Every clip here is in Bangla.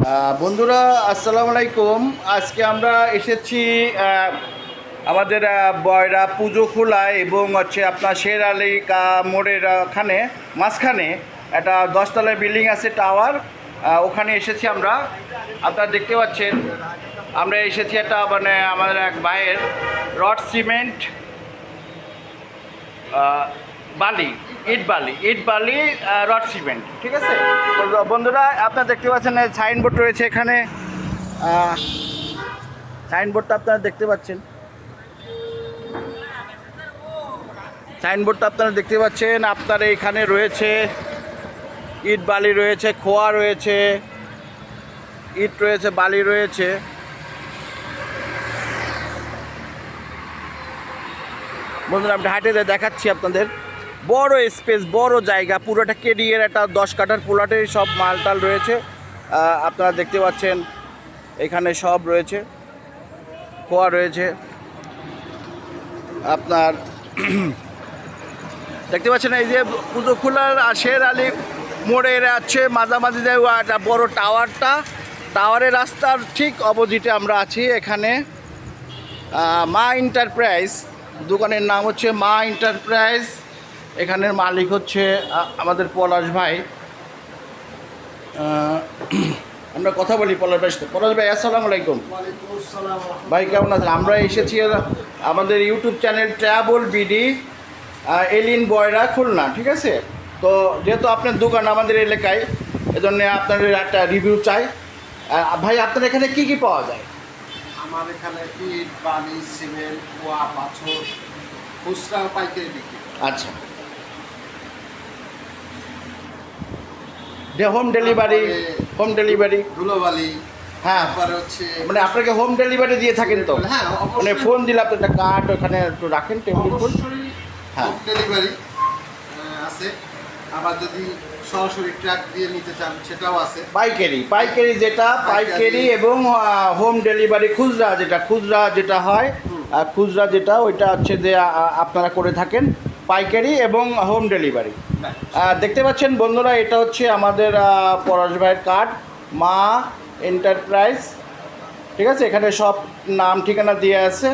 বন্ধুরা আসসালামু আলাইকুম। আজকে আমরা এসেছি আমাদের বয়রা পুজো খোলায় এবং হচ্ছে আপনার শের আলী মোড়ের ওখানে মাঝখানে একটা 10 তলার বিল্ডিং আছে টাওয়ার, ওখানে এসেছি আমরা। আপনারা দেখতে পাচ্ছেন আমরা এসেছি একটা মানে আমাদের এক ভাইয়ের রড সিমেন্ট বালি ইট বালি রড সিমেন্ট, ঠিক আছে। তো বন্ধুরা আপনারা দেখতে পাচ্ছেন সাইনবোর্ড রয়েছে এখানে, সাইনবোর্ডটা আপনারা দেখতে পাচ্ছেন, আপনার এখানে রয়েছে ইট বালি রয়েছে, খোয়া রয়েছে, ইট রয়েছে, বালি রয়েছে। বন্ধুরা আমি হাঁটে দেখাচ্ছি আপনাদের, বড় স্পেস, বড় জায়গা, পুরোটা কেডিএর একটা 10 কাঠার প্লটে সব মালটাল রয়েছে। আপনারা দেখতে পাচ্ছেন এখানে সব রয়েছে, খোয়া রয়েছে। আপনার দেখতে পাচ্ছেন এই যে পুজো খোলার শের আলী মোড়ে আছে মাঝামাঝি যে একটা বড় টাওয়ারের রাস্তার ঠিক অপোজিটে আমরা আছি। এখানে মা এন্টারপ্রাইজ, দোকানের নাম হচ্ছে মা এন্টারপ্রাইজ। এখানের মালিক হচ্ছে আমাদের পলাশ ভাই। আমরা কথা বলি পলাশ ভাই আসসালামু আলাইকুম। ভাই কেমন আছেন? আমরা এসেছি আমাদের ইউটিউব চ্যানেল ট্রাভেল বিডি এলিন বয়রা খুলনা, ঠিক আছে। তো যেহেতু আপনার দোকান আমাদের এলাকায়, এজন্য আপনাদের একটা রিভিউ চাই। ভাই আপনার এখানে কি কি পাওয়া যায়? আমার এখানে ইট বালি সিমেন্ট কুয়া পাথর খুচরা পাইকারি বিক্রি। আচ্ছা, হোম ডেলিভারি ধুলোবালি, হ্যাঁ, তারপরে হচ্ছে মানে আপনাকে হোম ডেলিভারি দিয়ে থাকেন তো? হ্যাঁ, মানে ফোন দিলে আপনি একটা কার্ড ওখানে একটু রাখেন টেবিল উপর। অবশ্যই হ্যাঁ, হোম ডেলিভারি আছে। আবার যদি সরাসরি ট্রাক দিয়ে নিতে চান সেটাও আছে। পাইকারি যেটা পাইকারি এবং হোম ডেলিভারি খুচরা যেটা হয়, খুচরা যেটা ওইটা হচ্ছে যে আপনারা করে থাকেন পাইকারি এবং হোম ডেলিভারি। দেখতে পাচ্ছেন বন্ধুরা, এটা হচ্ছে আমাদের পরশ ভাইয়ের কার্ড, মা এন্টারপ্রাইজ, ঠিক আছে। এখানে সব নাম ঠিকানা দিয়ে আছে,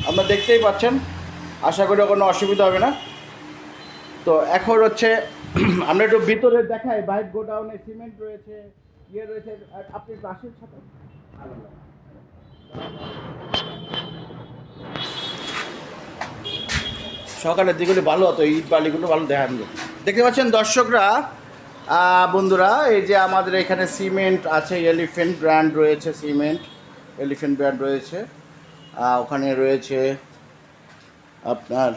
আপনারা দেখতেই পাচ্ছেন। আশা করি কোনো অসুবিধা হবে না। তো এখন হচ্ছে আমরা একটু ভিতরে দেখাই, বাইক গোডাউনে সিমেন্ট রয়েছে, ইয়ে রয়েছে। আপনি আসেন সাথে, সকালের দিকগুলি ভালো হতো, ইট বালিগুলো ভালো দেখা যায়। দেখতে পাচ্ছেন দর্শকরা, বন্ধুরা, এই যে আমাদের এখানে সিমেন্ট আছে, এলিফ্যান্ট ব্র্যান্ড রয়েছে, এলিফ্যান্ট ব্র্যান্ড রয়েছে। ওখানে রয়েছে আপনার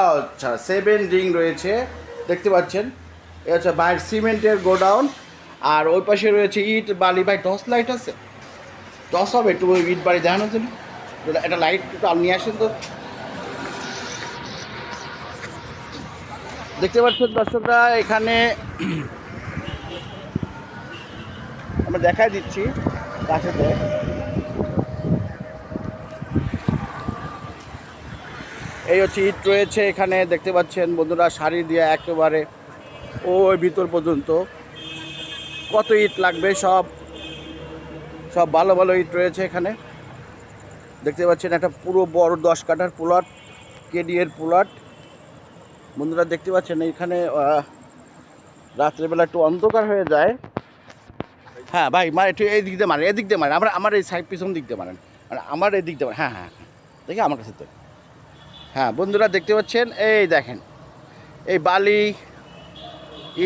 আচ্ছা 7 রিং রয়েছে, দেখতে পাচ্ছেন। এ হচ্ছে বাইরের সিমেন্টের গোডাউন। আর ওই পাশে রয়েছে ইট বালি। ভাই টর্চ লাইট আছে? টর্চ হবে একটু ওই ইট বালি দেখানোর জন্য, একটা লাইট একটু নিয়ে আসেন তো। দেখতে পাচ্ছেন দর্শকরা, এখানে আমরা দেখাই দিচ্ছি কাছেতে। এই হচ্ছে ইট রয়েছে এখানে, দেখতে পাচ্ছেন বন্ধুরা, সারি দিয়ে একেবারে ওই ভিতর পর্যন্ত কত ইট লাগবে, সব ভালো ভালো ইট রয়েছে এখানে। দেখতে পাচ্ছেন একটা পুরো বড় 10 কাঠার প্লট, কেডিএর প্লট। বন্ধুরা দেখতে পাচ্ছেন এইখানে রাত্রেবেলা একটু অন্ধকার হয়ে যায়। হ্যাঁ ভাই, একটু এই দিক দিয়ে মারেন, এদিক দিয়ে মারেন, আমার এই সাইড পিছন দিক দিয়ে মারেন, মানে আমার এই দিক দিয়ে মারেন। হ্যাঁ, দেখি আমার কাছে তো। হ্যাঁ বন্ধুরা দেখতে পাচ্ছেন, এই দেখেন এই বালি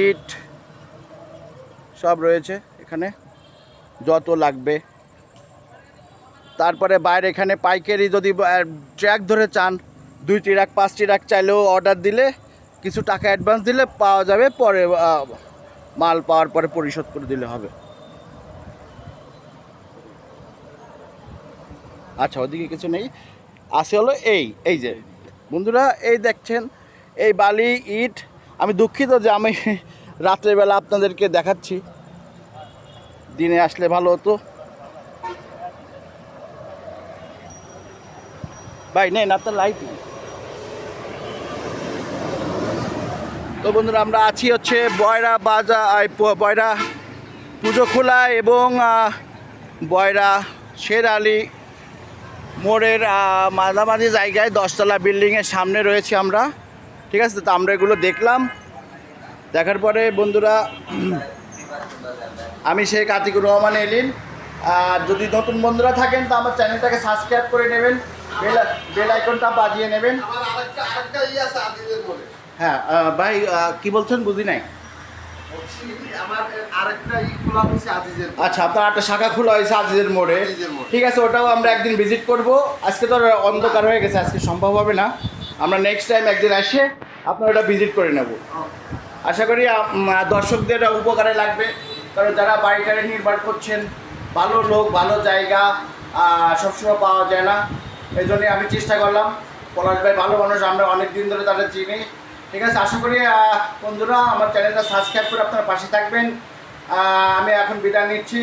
ইট সব রয়েছে এখানে যত লাগবে। তারপরে বাইরে এখানে পাইকারি যদি ট্র্যাক ধরে চান, 2 ট্রাক 5 ট্রাক চাইলেও অর্ডার দিলে কিছু টাকা অ্যাডভান্স দিলে পাওয়া যাবে, পরে মাল পাওয়ার পরে পরিশোধ করে দিলে হবে। আচ্ছা, ওদিকে কিছু নেই, আসে হলো এই যে বন্ধুরা, এই দেখছেন এই বালি ইট। আমি দুঃখিত যে আমি রাত্রেবেলা আপনাদেরকে দেখাচ্ছি, দিনে আসলে ভালো হতো। ভাই নেন আপনার লাইট। তো তো বন্ধুরা আমরা আছি হচ্ছে বয়রা বাজার বয়রা পুজো খোলা এবং বয়রা শের আলী মোড়ের মাঝামাঝি জায়গায় 10তলা বিল্ডিংয়ের সামনে রয়েছি আমরা। ঠিক আছে, তো আমরা এগুলো দেখলাম, দেখার পরে বন্ধুরা আমি শেখ আতিকুর রহমান এলিন। আর যদি নতুন বন্ধুরা থাকেন তো আমার চ্যানেলটাকে সাবস্ক্রাইব করে নেবেন, বেল আইকনটা বাজিয়ে নেবেন। আমার আরেকটা আছে আজিজের বলে। হ্যাঁ ভাই কি বলছেন বুঝি নাই। বলছি আমার আরেকটা খোলা হয়েছে আজিজের। আচ্ছা, আপনার একটা শাখা খোলা হয়েছে আজিজের মোড়ে। আজিজের মোড়ে। ঠিক আছে, ওটাও আমরা একদিন ভিজিট করব। আজকে তো অন্ধকার হয়ে গেছে, আজকে সম্ভব হবে না। আমরা নেক্সট টাইম একদিন এসে আপনার ওটা ভিজিট করে নেব। আশা করি দর্শকদের উপকারে লাগবে, কারণ যারা বাড়ি টাড়ি নির্মাণ করছেন, ভালো লোক ভালো জায়গা সবসময় পাওয়া যায় না। এই জন্যই আমি চেষ্টা করলাম। পলাশ ভাই ভালো মানুষ, আমরা অনেক দিন ধরে তাদের চিনি। ঠিক আছে, আশা করি বন্ধুরা আমার চ্যানেলটা সাবস্ক্রাইব করে আপনারা পাশে থাকবেন। আমি এখন বিদায় নিচ্ছি।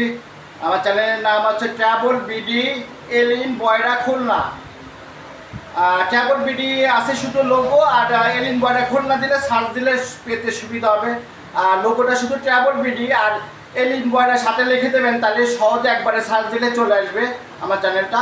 আমার চ্যানেলের নাম হচ্ছে ট্রাভেল বিডি এলিন বয়রা খুলনা। ট্রাভেল বিডি আছে শুধু লোগো, আর এলিন বয়রা খুলনা দিলে সার্চ দিলে পেতে সুবিধা হবে। আর লোগোটা শুধু ট্রাভেল বিডি আর এলিন বয়রা সাথে লিখে দেবেন, তাহলে সহজে একবারে সার্চ দিলে চলে আসবে আমার চ্যানেলটা।